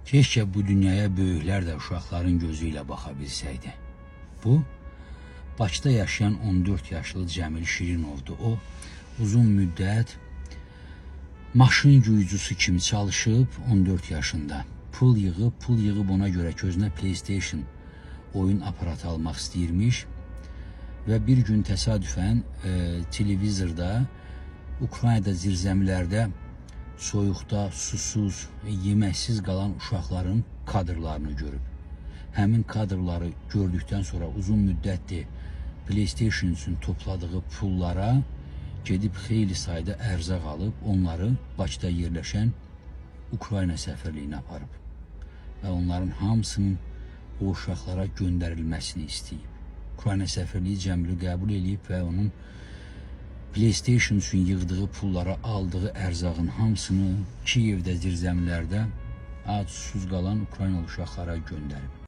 Keşke bu dünyaya böyüklər də uşaqların gözü ilə baxa bilsəydi. Bu, Bakıda yaşayan 14 yaşlı Cəmil Şirinovdur. O, uzun müddət maşın gücüsü kimi çalışıb 14 yaşında. Pul yığıb ona görə ki, özünə PlayStation oyun aparatı almaq istəyirmiş və bir gün təsadüfən televizorda Ukraynada zirzəmilərdə soyuqda, susuz, yeməksiz qalan uşaqların kadrlarını görüb. Həmin kadrları gördükdən sonra uzun müddətdir PlayStation üçün topladığı pullara gedib xeyli sayda ərzaq alıb, onları Bakıda yerləşən Ukrayna səfirliyinə aparıb və onların hamısının o uşaqlara göndərilməsini istəyib. Ukrayna səfirliyi Cəmili qəbul edib və onun PlayStation üçün yığdığı pullara aldığı ərzağın hamısını Kiyevdə zirzəmilərdə ac susuz qalan Ukraynalı uşaqlara göndərib.